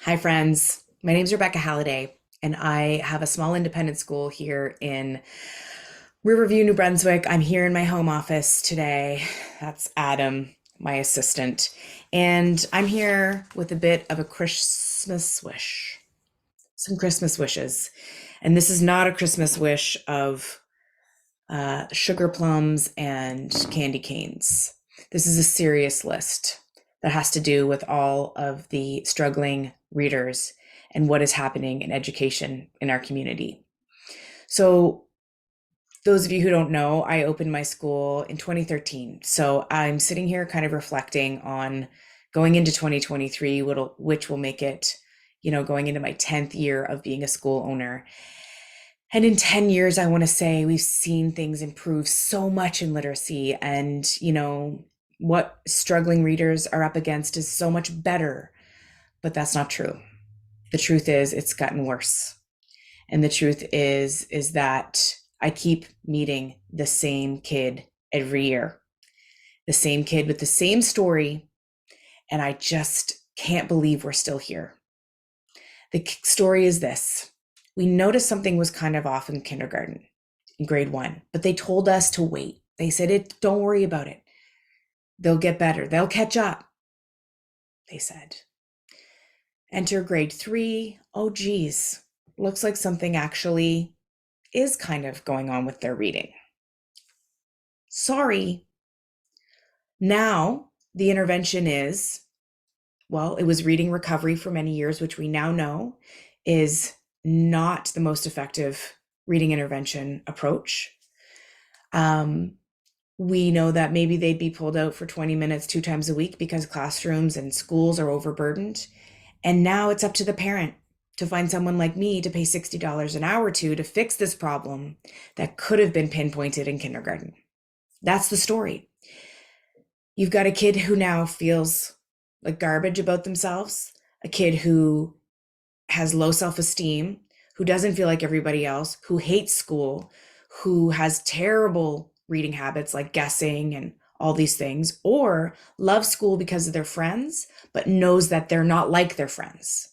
Hi, friends. My name's Rebecca Halliday, and I have a small independent school here in Riverview, New Brunswick. I'm here in my home office today. That's Adam, my assistant. And I'm here with a bit of a Christmas wish, some Christmas wishes. And this is not a Christmas wish of sugar plums and candy canes. This is a serious list that has to do with all of the struggling readers and what is happening in education in our community. So, those of you who don't know, I opened my school in 2013. So, I'm sitting here kind of reflecting on going into 2023, which will make it, going into my 10th year of being a school owner. And in 10 years, I want to say we've seen things improve so much in literacy. And, what struggling readers are up against is so much better. But that's not true. The truth is, it's gotten worse. And the truth is that I keep meeting the same kid every year, the same kid with the same story. And I just can't believe we're still here. The story is this. We noticed something was kind of off in kindergarten, in grade 1, but they told us to wait. They said, don't worry about it. They'll get better. They'll catch up, they said. Enter grade 3. Oh, geez. Looks like something actually is kind of going on with their reading. Sorry. Now, the intervention is, well, it was reading recovery for many years, which we now know is not the most effective reading intervention approach. We know that maybe they'd be pulled out for 20 minutes 2 times a week because classrooms and schools are overburdened. And now it's up to the parent to find someone like me to pay $60 an hour to fix this problem that could have been pinpointed in kindergarten. That's the story. You've got a kid who now feels like garbage about themselves, a kid who has low self-esteem, who doesn't feel like everybody else, who hates school, who has terrible reading habits like guessing and all these things, or loves school because of their friends, but knows that they're not like their friends,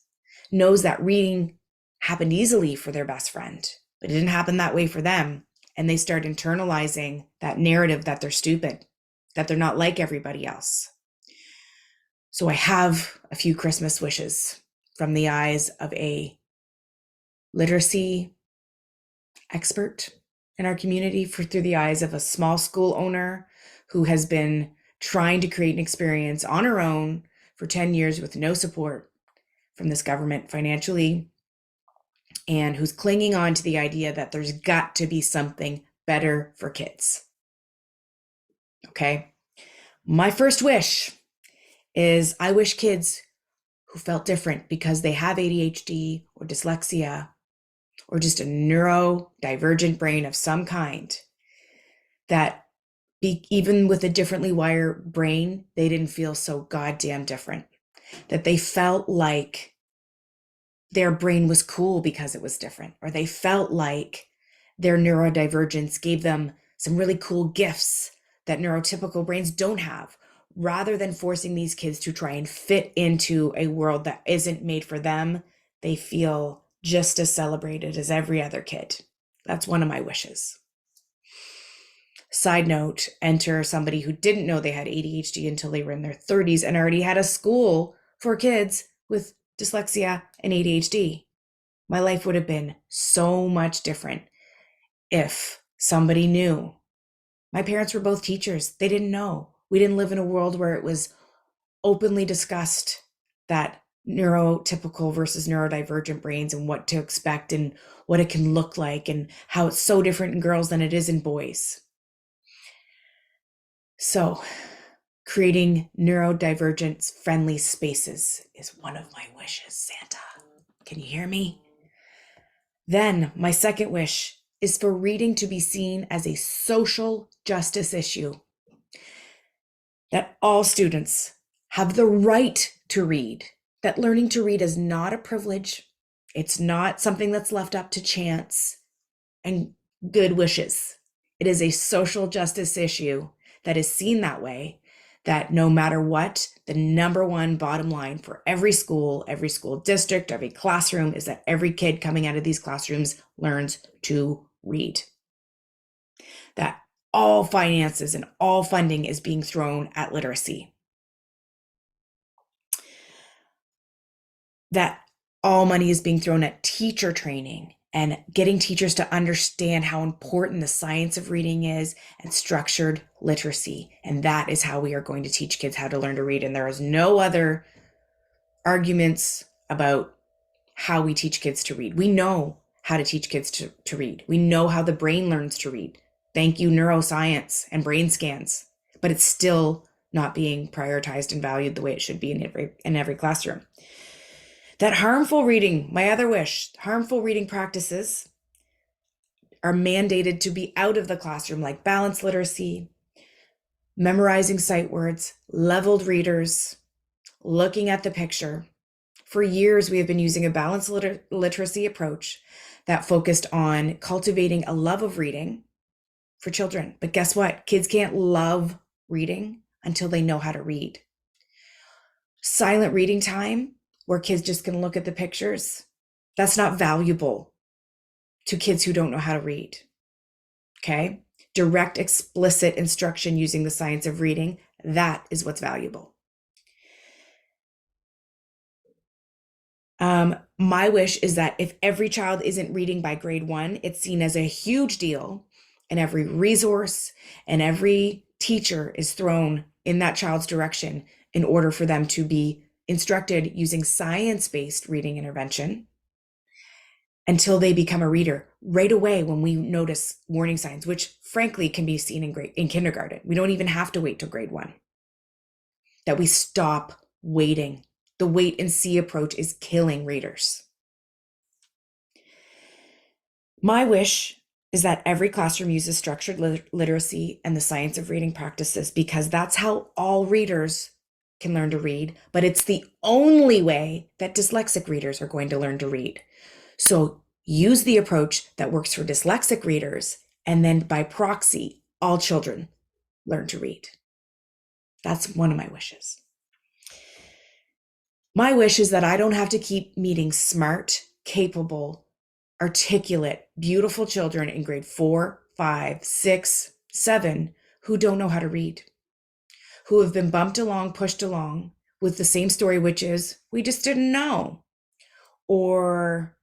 knows that reading happened easily for their best friend, but it didn't happen that way for them. And they start internalizing that narrative that they're stupid, that they're not like everybody else. So I have a few Christmas wishes from the eyes of a literacy expert in our community, through the eyes of a small school owner who has been trying to create an experience on her own for 10 years with no support from this government financially, and who's clinging on to the idea that there's got to be something better for kids. Okay. My first wish is I wish kids who felt different because they have ADHD or dyslexia or just a neurodivergent brain of some kind, that even with a differently wired brain, they didn't feel so goddamn different, that they felt like their brain was cool because it was different, or they felt like their neurodivergence gave them some really cool gifts that neurotypical brains don't have, rather than forcing these kids to try and fit into a world that isn't made for them. They feel just as celebrated as every other kid. That's one of my wishes. Side note, enter somebody who didn't know they had ADHD until they were in their 30s and already had a school for kids with dyslexia and ADHD. My life would have been so much different if somebody knew. My parents were both teachers. They didn't know. We didn't live in a world where it was openly discussed that neurotypical versus neurodivergent brains and what to expect and what it can look like and how it's so different in girls than it is in boys. So, creating neurodivergence friendly spaces is one of my wishes, Santa. Can you hear me? Then, my second wish is for reading to be seen as a social justice issue. That all students have the right to read, that learning to read is not a privilege. It's not something that's left up to chance and good wishes. It is a social justice issue that is seen that way, that no matter what, the number one bottom line for every school district, every classroom is that every kid coming out of these classrooms learns to read. That all finances and all funding is being thrown at literacy. That all money is being thrown at teacher training and getting teachers to understand how important the science of reading is and structured literacy. And that is how we are going to teach kids how to learn to read. And there is no other arguments about how we teach kids to read. We know how to teach kids to read. We know how the brain learns to read. Thank you, neuroscience and brain scans. But it's still not being prioritized and valued the way it should be in every classroom. That harmful reading, my other wish, harmful reading practices are mandated to be out of the classroom, like balanced literacy, memorizing sight words, leveled readers, looking at the picture. For years, we have been using a balanced literacy approach that focused on cultivating a love of reading for children. But guess what? Kids can't love reading until they know how to read. Silent reading time, where kids just can look at the pictures, that's not valuable to kids who don't know how to read. Okay? Direct, explicit instruction using the science of reading, that is what's valuable. My wish is that if every child isn't reading by grade 1, it's seen as a huge deal, and every resource and every teacher is thrown in that child's direction in order for them to be instructed using science-based reading intervention until they become a reader right away when we notice warning signs, which frankly can be seen in kindergarten. We don't even have to wait till grade 1. That we stop waiting. The wait and see approach is killing readers. My wish is that every classroom uses structured literacy and the science of reading practices, because that's how all readers can learn to read, but it's the only way that dyslexic readers are going to learn to read. So use the approach that works for dyslexic readers, and then by proxy, all children learn to read. That's one of my wishes. My wish is that I don't have to keep meeting smart, capable, articulate, beautiful children in grade 4, 5, 6, 7 who don't know how to read, who have been bumped along, pushed along with the same story, which is, we just didn't know. Or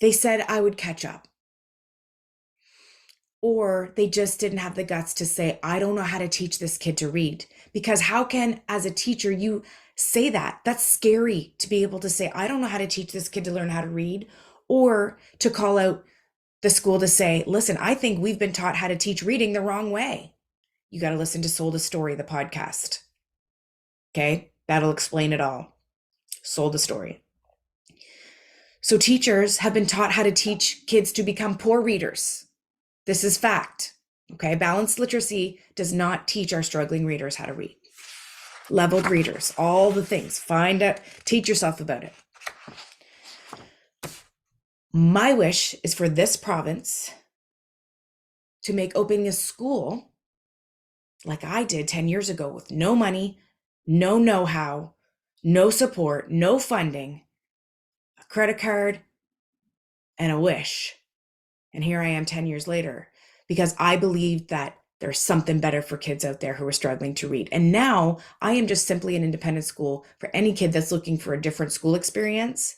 they said I would catch up. Or they just didn't have the guts to say, I don't know how to teach this kid to read. Because how can, as a teacher, you say that? That's scary to be able to say, I don't know how to teach this kid to learn how to read. Or to call out the school to say, listen, I think we've been taught how to teach reading the wrong way. You got to listen to Sold a Story, the podcast. Okay, that'll explain it all. Sold a Story. So teachers have been taught how to teach kids to become poor readers. This is fact. Okay, balanced literacy does not teach our struggling readers how to read. Leveled readers, all the things. Find out, teach yourself about it. My wish is for this province to make opening a school like I did 10 years ago with no money, no know-how, no support, no funding, a credit card, and a wish. And here I am 10 years later, because I believed that there's something better for kids out there who are struggling to read. And now I am just simply an independent school for any kid that's looking for a different school experience.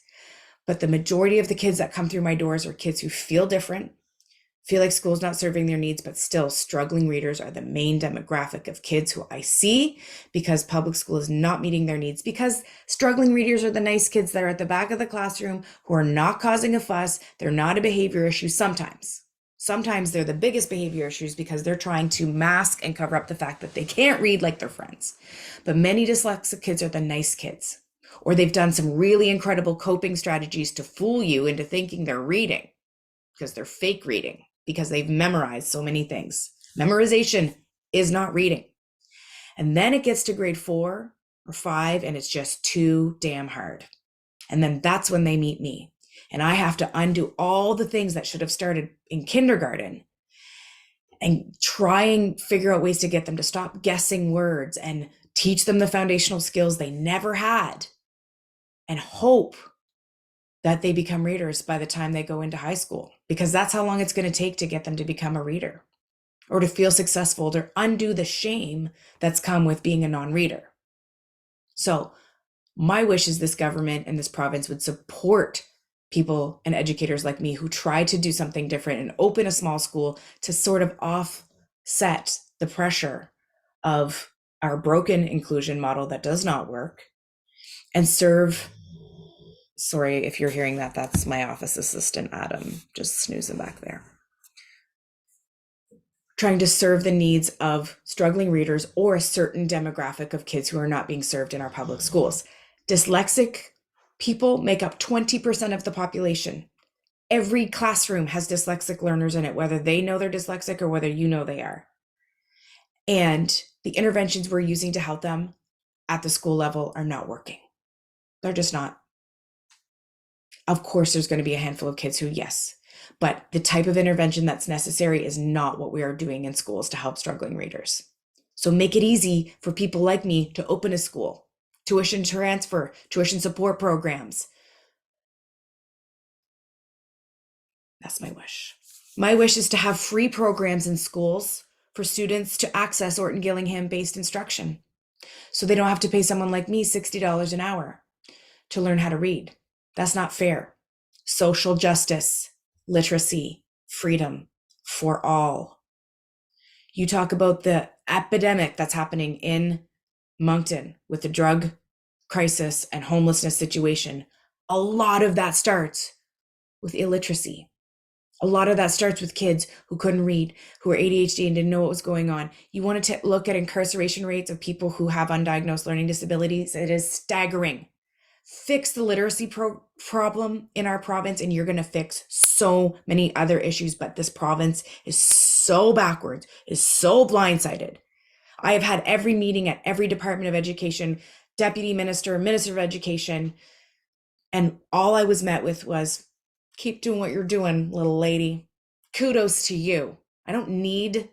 But the majority of the kids that come through my doors are kids who feel different, feel like school's not serving their needs, but still struggling readers are the main demographic of kids who I see, because public school is not meeting their needs, because struggling readers are the nice kids that are at the back of the classroom who are not causing a fuss. They're not a behavior issue sometimes. Sometimes they're the biggest behavior issues because they're trying to mask and cover up the fact that they can't read like their friends. But many dyslexic kids are the nice kids, or they've done some really incredible coping strategies to fool you into thinking they're reading, because they're fake reading, because they've memorized so many things. Memorization is not reading. And then it gets to grade 4 or 5 and it's just too damn hard. And then that's when they meet me. And I have to undo all the things that should have started in kindergarten and try and figure out ways to get them to stop guessing words and teach them the foundational skills they never had, and hope that they become readers by the time they go into high school, because that's how long it's going to take to get them to become a reader or to feel successful, to undo the shame that's come with being a non-reader. So my wish is this government and this province would support people and educators like me who try to do something different and open a small school to sort of offset the pressure of our broken inclusion model that does not work, and serve, sorry if you're hearing that, that's my office assistant, Adam, just snoozing back there. Trying to serve the needs of struggling readers or a certain demographic of kids who are not being served in our public schools. Dyslexic people make up 20% of the population. Every classroom has dyslexic learners in it, whether they know they're dyslexic or whether you know they are. And the interventions we're using to help them at the school level are not working. They're just not. Of course, there's going to be a handful of kids who, yes, but the type of intervention that's necessary is not what we are doing in schools to help struggling readers. So make it easy for people like me to open a school, tuition transfer, tuition support programs. That's my wish. My wish is to have free programs in schools for students to access Orton Gillingham-based instruction, so they don't have to pay someone like me $60 an hour to learn how to read. That's not fair. Social justice, literacy, freedom for all. You talk about the epidemic that's happening in Moncton with the drug crisis and homelessness situation. A lot of that starts with illiteracy. A lot of that starts with kids who couldn't read, who were ADHD and didn't know what was going on. You want to look at incarceration rates of people who have undiagnosed learning disabilities. It is staggering. Fix the literacy problem in our province and you're going to fix so many other issues. But this province is so backwards, is so blindsided. I have had every meeting at every Department of Education, Deputy Minister, Minister of Education, and all I was met with was, keep doing what you're doing, little lady. Kudos to you. I don't need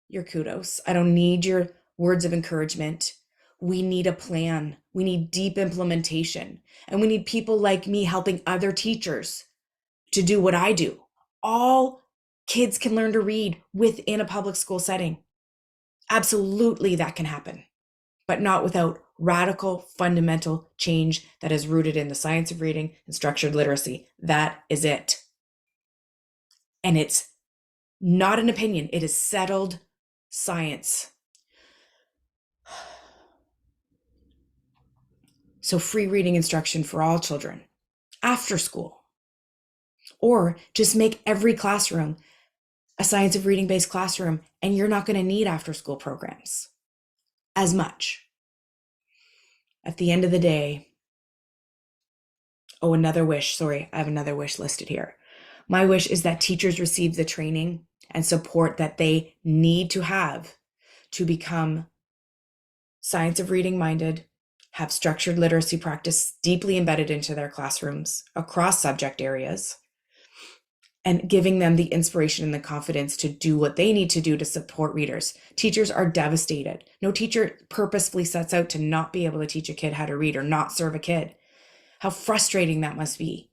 your kudos. I don't need your words of encouragement. We need a plan. We need deep implementation. And we need people like me helping other teachers to do what I do. All kids can learn to read within a public school setting. Absolutely, that can happen, but not without radical, fundamental change that is rooted in the science of reading and structured literacy. That is it. And it's not an opinion. It is settled science. So free reading instruction for all children after school, or just make every classroom a science of reading based classroom, and you're not going to need after school programs as much. At the end of the day, another wish. Sorry, I have another wish listed here. My wish is that teachers receive the training and support that they need to have to become science of reading minded, have structured literacy practice deeply embedded into their classrooms across subject areas, and giving them the inspiration and the confidence to do what they need to do to support readers. Teachers are devastated. No teacher purposefully sets out to not be able to teach a kid how to read or not serve a kid. How frustrating that must be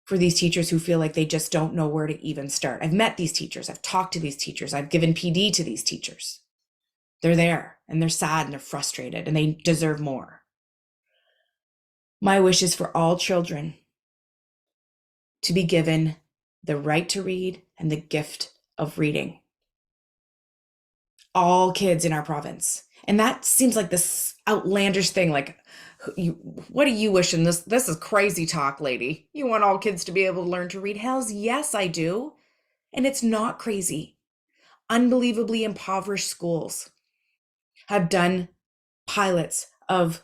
for these teachers who feel like they just don't know where to even start. I've met these teachers. I've talked to these teachers. I've given PD to these teachers. They're there and they're sad and they're frustrated and they deserve more. My wish is for all children to be given the right to read and the gift of reading. All kids in our province. And that seems like this outlandish thing, like, what do you wish in this? This is crazy talk, lady. You want all kids to be able to learn to read? Hells yes, I do. And it's not crazy. Unbelievably impoverished schools have done pilots of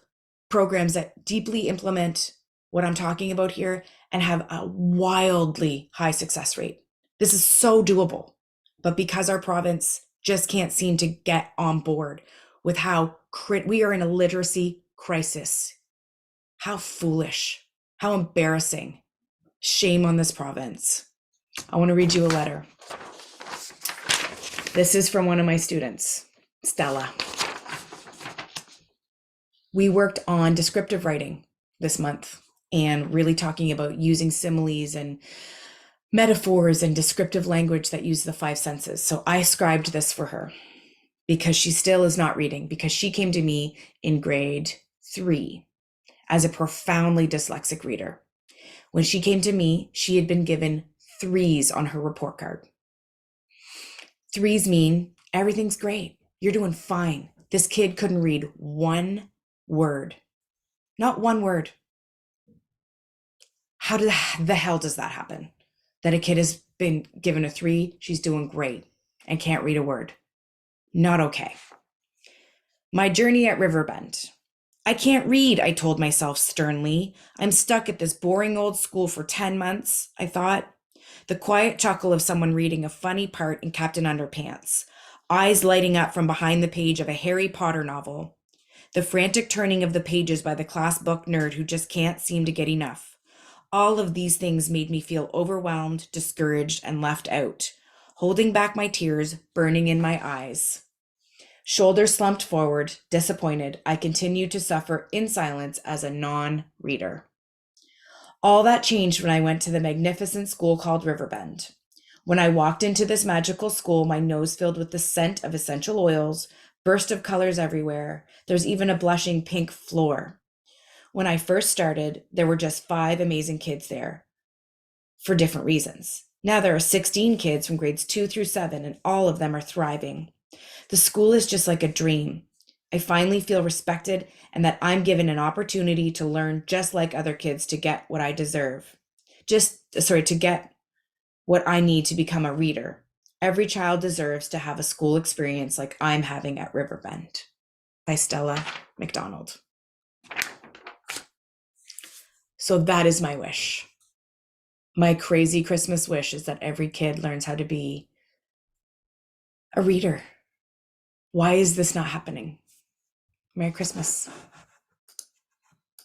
programs that deeply implement what I'm talking about here and have a wildly high success rate. This is so doable, but because our province just can't seem to get on board with how we are in a literacy crisis. How foolish, how embarrassing. Shame on this province. I want to read you a letter. This is from one of my students, Stella. We worked on descriptive writing this month and really talking about using similes and metaphors and descriptive language that use the five senses. So I scribed this for her because she still is not reading, because she came to me in grade 3 as a profoundly dyslexic reader. When she came to me, she had been given 3s on her report card. 3s mean everything's great. You're doing fine. This kid couldn't read one word. Not one word. How the hell does that happen? That a kid has been given a 3, she's doing great, and can't read a word. Not okay. My journey at Riverbend. I can't read, I told myself sternly. I'm stuck at this boring old school for 10 months, I thought. The quiet chuckle of someone reading a funny part in Captain Underpants. Eyes lighting up from behind the page of a Harry Potter novel. The frantic turning of the pages by the class book nerd who just can't seem to get enough. All of these things made me feel overwhelmed, discouraged, and left out, holding back my tears, burning in my eyes. Shoulders slumped forward, disappointed, I continued to suffer in silence as a non-reader. All that changed when I went to the magnificent school called Riverbend. When I walked into this magical school, my nose filled with the scent of essential oils, burst of colors everywhere. There's even a blushing pink floor. When I first started, there were just 5 amazing kids there for different reasons. Now there are 16 kids from grades 2 through 7, and all of them are thriving. The school is just like a dream. I finally feel respected and that I'm given an opportunity to learn just like other kids to get what I deserve. To get what I need to become a reader. Every child deserves to have a school experience like I'm having at Riverbend. By Stella McDonald. So that is my wish. My crazy Christmas wish is that every kid learns how to be a reader. Why is this not happening? Merry Christmas.